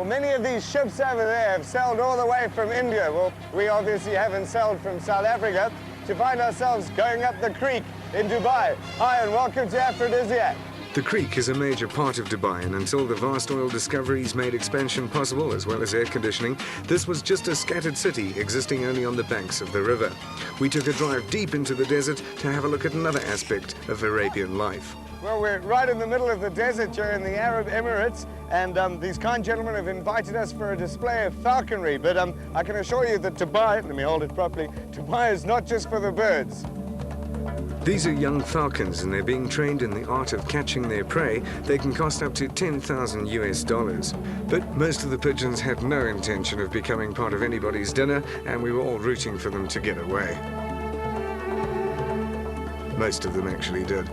Well, many of these ships over there have sailed all the way from India. Well, we obviously haven't sailed from South Africa to find ourselves going up the creek in Dubai. Hi, and welcome to Afrodizziac. The creek is a major part of Dubai, and until the vast oil discoveries made expansion possible, as well as air conditioning, this was just a scattered city existing only on the banks of the river. We took a drive deep into the desert to have a look at another aspect of Arabian life. Well, we're right in the middle of the desert here in the Arab Emirates, and these kind gentlemen have invited us for a display of falconry. But I can assure you that Dubai, let me hold it properly, Dubai is not just for the birds. These are young falcons, and they're being trained in the art of catching their prey. They can cost up to 10,000 US dollars. But most of the pigeons had no intention of becoming part of anybody's dinner, and we were all rooting for them to get away. Most of them actually did.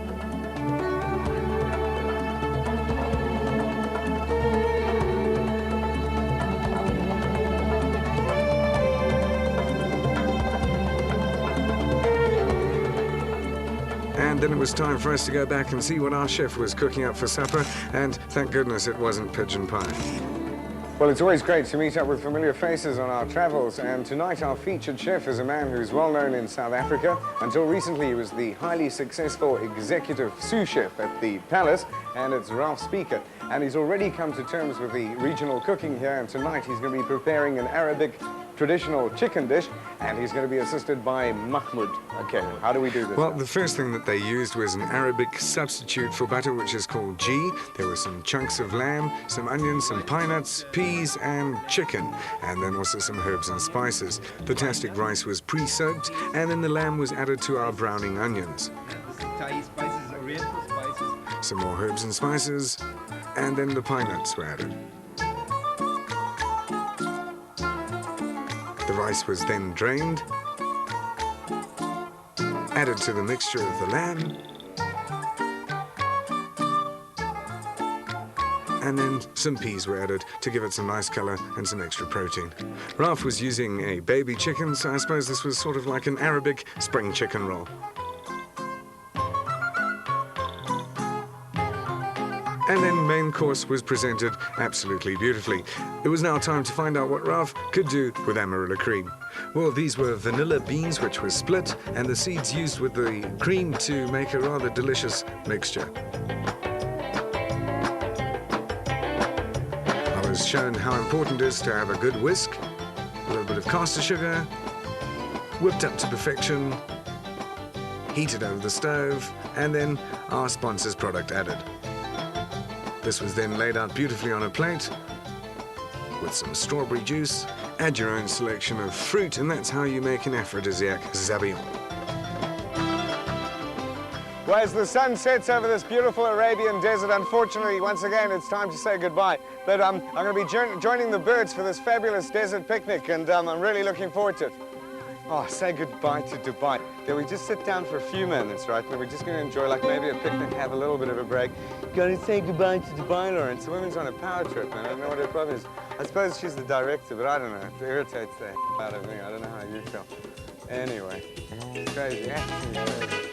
And then it was time for us to go back and see what our chef was cooking up for supper, and thank goodness it wasn't pigeon pie. Well, it's always great to meet up with familiar faces on our travels, and tonight our featured chef is a man who's well known in South Africa. Until recently, he was the highly successful executive sous chef at the Palace, and it's Ralph Speaker. And he's already come to terms with the regional cooking here, and tonight he's going to be preparing an Arabic traditional chicken dish, and he's going to be assisted by Mahmoud. Okay, how do we do this? Well, the first thing that they used was an Arabic substitute for butter, which is called ghee. There were some chunks of lamb, some onions, some pine nuts, peas, and chicken, and then also some herbs and spices. The tastic rice was pre-soaked, and then the lamb was added to our browning onions. Thai spices, oriental spices. Some more herbs and spices, and then the pine nuts were added. The rice was then drained, added to the mixture of the lamb, and then some peas were added to give it some nice color and some extra protein. Ralph was using a baby chicken, so I suppose this was sort of like an Arabic spring chicken roll. And then main course was presented absolutely beautifully. It was now time to find out what Ralph could do with Amarilla cream. Well, these were vanilla beans which were split, and the seeds used with the cream to make a rather delicious mixture. I was shown how important it is to have a good whisk, a little bit of caster sugar, whipped up to perfection, heated over the stove, and then our sponsor's product added. This was then laid out beautifully on a plate with some strawberry juice. Add your own selection of fruit, and that's how you make an aphrodisiac zabillon. Well, as the sun sets over this beautiful Arabian desert, unfortunately, once again, it's time to say goodbye. But I'm going to be joining the birds for this fabulous desert picnic, and I'm really looking forward to it. Oh, say goodbye to Dubai. Can we just sit down for a few minutes, right? We're just going to enjoy, like, maybe a picnic, have a little bit of a break. Going to say goodbye to Dubai, Lawrence. The woman's on a power trip, and I don't know what her problem is. I suppose she's the director, but I don't know. It irritates the out of me. I don't know how you feel. Anyway, it's crazy. Yeah, it's crazy.